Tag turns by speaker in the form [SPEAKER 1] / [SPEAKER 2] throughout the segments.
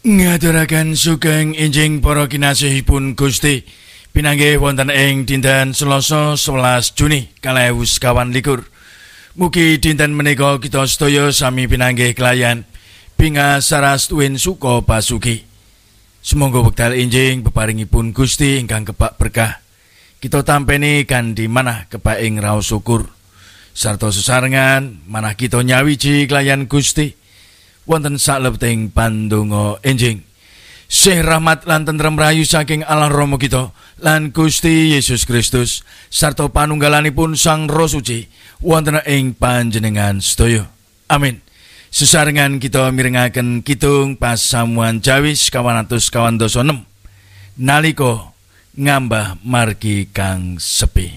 [SPEAKER 1] Ngaturaken sugeng enjing para kinasihipun Gusti. Pinanggih wonten ing dinten Selasa 11 Juni 2021. Mugi dinten menika kita sedaya sami pinanggih kelayan pingasarestuwin suka pasugi. Sumangga wekdal enjing bebaringipun Gusti ingkang kebak berkah. Kita tampeni kanthi manah kebak ing raos syukur sarta sesarengan manah kita nyawiji kelayan Gusti. Wonten saklebeting pandonga enjing. Sih rahmat lan tentrem rayu saking Allah Rama kita lan Gusti Yesus Kristus sarta panunggalanipun Sang Roh Suci wonten ing panjenengan sedaya. Amin. Sesarengan kita mirengaken kidung pasamuan Jawis 226 nalika ngambah margi kang sepi.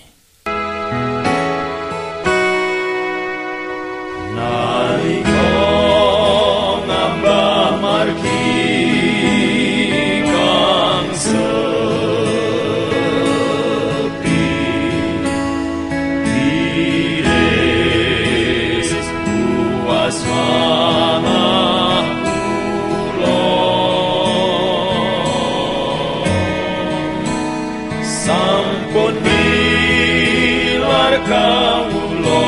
[SPEAKER 2] Nalika ngambah margi kang sepi, iris puas manah kula sampun nilar kawula.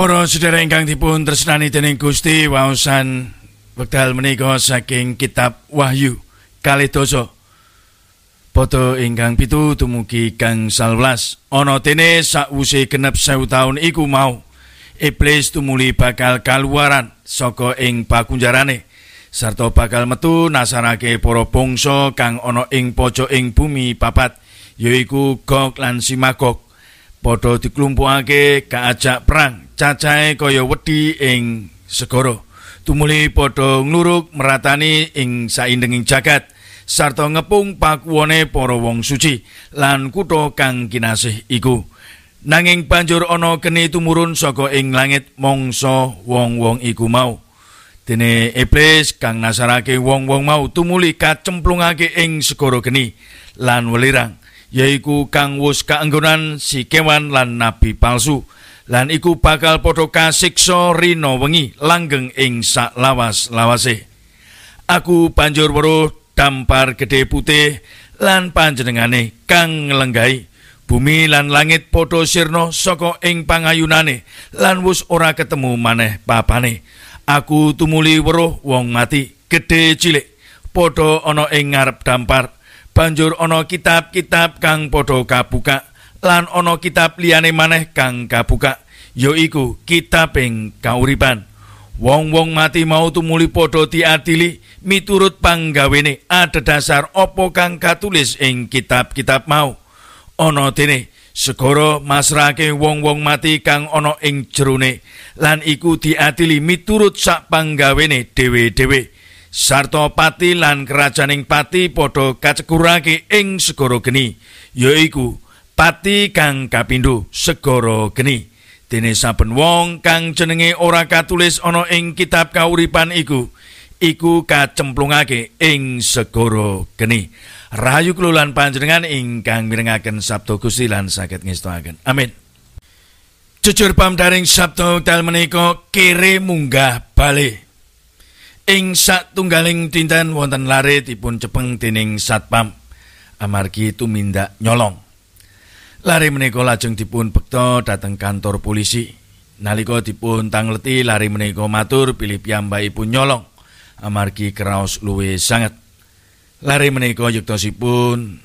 [SPEAKER 1] Para sedherek ingkang dipun tresnani dening Gusti, waosan wekdal menika saking kitab Wahyu kalih dasa pada ingkang 7 dumugi kang 11. Ana dene sakwuse genep 1000 taun iku mau iblis tumuli bakal kaluaran saka ing pakunjarane sarta bakal metu nasarake para bangsa kang ana ing pojok ing bumi papat, yaiku Gog lan Magog. Padha diklumpukake kaajak perang, cacahe kaya wedi ing segara. Tumuli padha nglurug meratani ing saindenging jagat sarta ngepung pakuwone para wong suci lan kutha kang kinasih iku. Nanging banjur ana geni tumurun saka ing langit mangsa wong-wong iku mau. Dene iblis kang nasarake wong-wong mau tumuli kacemplungake ing segara geni lan welirang, yaiku kang wus kaenggonan si kewan lan nabi palsu, lan iku bakal padha kasiksa rina wengi langgeng ing sak lawas-lawase. Aku banjur weruh dampar gedhe putih lan panjenengane kang nglenggahi. Bumi lan langit padha sirna saka ing pangayunane lan wus ora ketemu maneh papane. Aku tumuli weruh wong mati gedhe cilik padha ana ing ngarep dampar. Banjur ana kitab-kitab kang padha kabuka lan ana kitab liyane maneh kang kabuka, yaiku kitab ing kauripan. Wong-wong mati mau tumuli padha diadili miturut panggawene adhedhasar apa kang katulis ing kitab-kitab mau. Ana dene segara masrahake wong-wong mati kang ana ing jerone lan iku diadili miturut sak panggawene dhewe-dhewe. Sarta pati lan kerajaning pati padha kacekurake ing segara geni, yaiku pati kang kapindho segara geni. Dene saben wong kang jenenge ora katulis ana ing kitab kauripan iku kacemplungake ing segara geni. Rahayu kula lan panjenengan ingkang mirengaken sabda Gusti lan saged ngestakaken. Amin. Jujur pamdaring sabda wekdal menika kere munggah bali. Ing satunggaling dinten wonten lare dipun cepeng dening satpam amargi tumindak nyolong. Lare menika lajeng dipun bekta dhateng kantor polisi. Nalika dipun tangleti lare menika matur bilih piyambakipun nyolong amargi kraos luwih sanget. Lare menika yuktosipun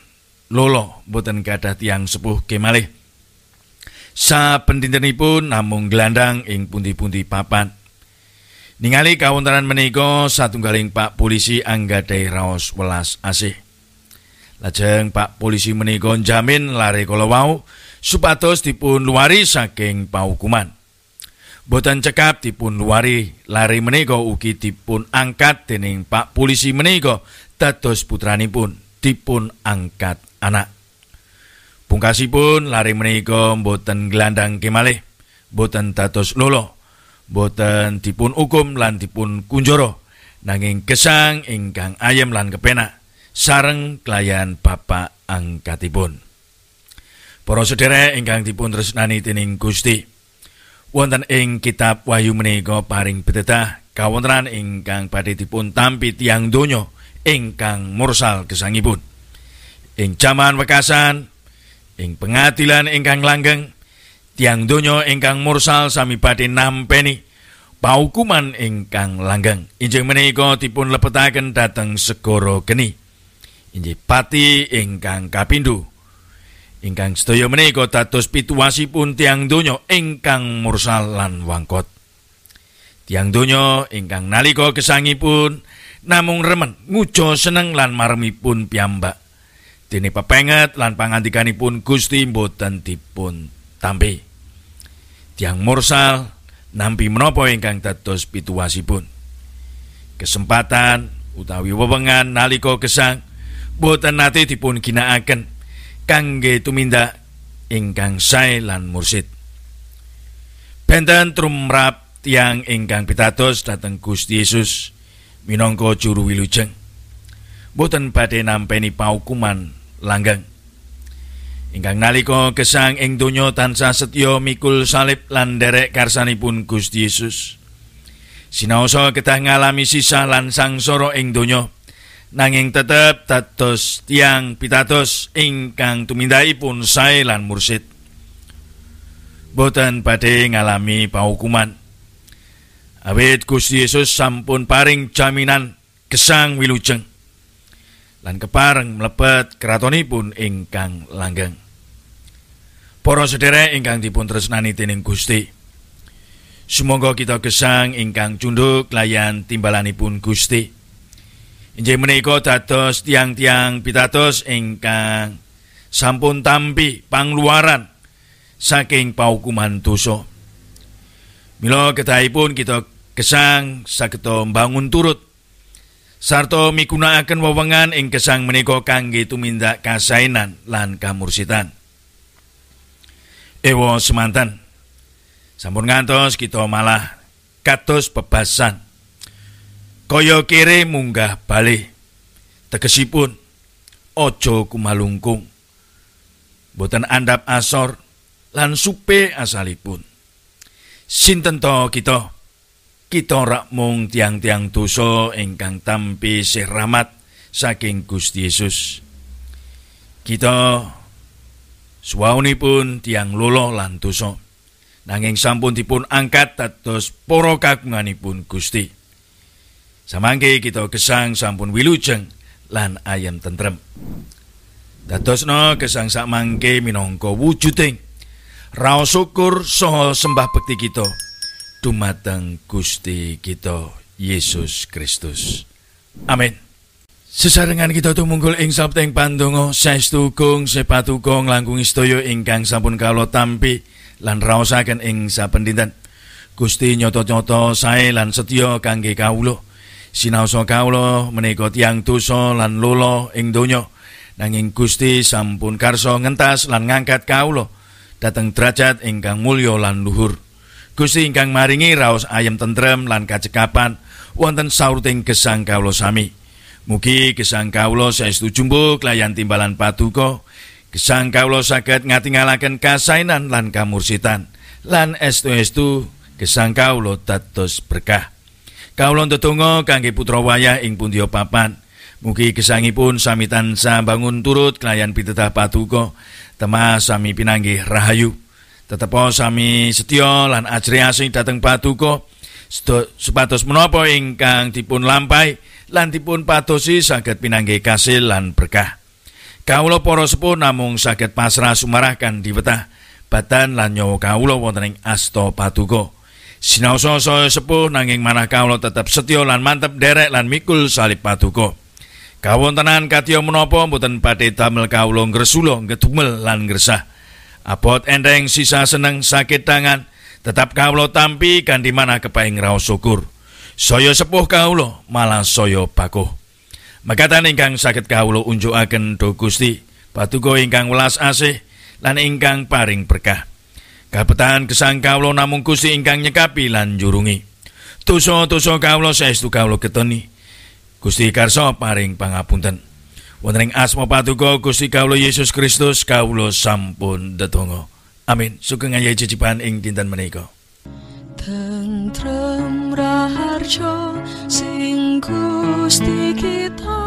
[SPEAKER 1] lolo boten gadah tiyang sepuh kemalih. Saben dintenipun namung glandang ing pundi-pundi papan. Ningali kawontenan menika satunggaling Pak Polisi anggadhahi raos welas asih. Lajeng Pak Polisi menika njamin lare kala wau supados dipun luwari saking pahukuman. Boten cekap dipun luwari, lare menika ugi dipun angkat dening Pak Polisi menika dados putranipun dipun angkat anak. Pungkasipun lare menika boten glandang kemalih, boten dados lolo, boten dipun hukum lan dipun kunjara, nanging gesang ingkang ayem lan kepenak sareng kelayan Bapak angkatipun. Para sedherek ingkang dipun tresnani dening Gusti, wonten ing kitab Wahyu menika paring pitedah kawontenan ingkang badhe dipun tampi tiyang donya ingkang mursal gesangipun. Ing jaman wekasan, ing pengadilan ingkang langgeng, tiyang donya ingkang mursal sami badhe nampeni paukuman ingkang langgeng. Injih menika dipun lebetaken dhateng segara geni. Injih pati ingkang kapindho. Ingkang sedaya menika dados pituwasipun tiyang donya ingkang mursal lan wangkot. Tiyang donya ingkang nalika gesangipun namung remen nguja seneng lan maremipun piyambak. Dene pepenget lan pangandikanipun Gusti boten dipun tampi. Tiyang mursal nampi menapa ingkang dados pituwasipun. Kesempatan utawi wewengan nalika gesang boten nate dipun ginakaken kangge tumindak ingkang sae lan mursid. Benten tumrap tiyang ingkang pitados dhateng Gusti Yesus minangka juru wilujeng, boten badhe nampeni paukuman langgeng. Ingkang nalika gesang ing donya tansah setya mikul salib lan nderek karsanipun Gusti Yesus. Sinaosa kedah ngalami sisah lan sangsara ing donya, nanging tetep dados tiyang pitados ingkang tumindakipun sae lan mursid. Boten badhe ngalami paukuman. Awit Gusti Yesus sampun paring jaminan gesang wilujeng lan kepareng mlebet kratonipun ingkang langgeng. Para sedherek ingkang dipun tresnani dening Gusti, sumangga kita gesang ingkang cundhuk layan timbalanipun Gusti. Injih menika dados tiang-tiang pitados ingkang sampun tampi pangluaran saking paukuman dosa. Mila kedahipun kita gesang sageta mbangun turut sarta migunakaken wewengan ing gesang menika kangge tumindak kasaenan lan kamursitan. Ewa semanten sampun ngantos kita malah kados bebasan kaya kere munggah bali. Tegesipun aja kumalungkung, boten andhap asor lan supe asalipun. Sinten to kita? Kita rak mung tiang-tiang dosa ingkang tampi sih rahmat saking Gusti Yesus. Kita suwaunipun tiang lolo lan dosa, nanging sampun dipun angkat dados para kagunganipun Gusti. Samangke kita gesang sampun wilujeng lan ayem tentrem. Dadosna gesang samangke minangka wujuding raos syukur saha sembah bekti kita dumateng Gusti kita Yesus Kristus. Amin. Sesarengan kita tumunggul ing sabteng pandonga saestu ugung sepatuga nglangkungi sedaya ingkang sampun kawula tampi lan raosaken ing saben dinten. Gusti nyata-nyata sae lan setya kangge kawula. Sinaosa kawula menika tiyang dosa lan lolo ing donya, nanging Gusti sampun karsa ngentas lan ngangkat kawula dhateng derajat ingkang mulya lan luhur. Gusti ingkang maringi raos ayem tentrem lan kacekapan wonten sauruting gesang kawula sami. Mugi gesang kawula saestu jumbuh layan timbalan paduka. Gesang kawula saged ngatingalaken kasaenan lan kamursitan lan estu-estu gesang kawula dados berkah. Kawula ndedonga kangge putra wayah ing pundhia papan. Mugi gesangipun sami tansah bangun turut kelayan pitedah paduka, temah sami pinanggih rahayu. Tetepa sami setya lan ajri asing dhateng paduka supados menapa ingkang dipun lampahi lan dipun padosi saged pinanggih kasil lan berkah. Kawula para sepuh namung saged pasrah sumarakan diwetah badan lan nyawa kawula wonten ing asta paduka. Sinaosa saya sepuh nanging manah kawula tetep setya lan mantep derek lan mikul salib paduka. Kawontenan kadya menapa mboten badhe damel kawula ngresula ngedumel lan ngresah. Abot endeng sisa seneng sakit tangan, tetap kawula tampi kanthi manah kepaing raos syukur. Saya sepuh kawula malah saya bakuh. Mekaten ingkang saged kawula unjukaken do Gusti, paduka ingkang welas asih lan ingkang paring berkah. Kabetan gesang kawula namung Gusti ingkang nyekapi lan njurungi. Dosa-dosa kawula saestu kawula getoni. Gusti karsa paring pangapunten. Wonten ing asma Patuko Gusti kawula Yesus Kristus kawula sampun ndedonga. Amin. Sugeng ayahe cicipan ing dinten menika.
[SPEAKER 3] Tentrem raharja sing Gusti kita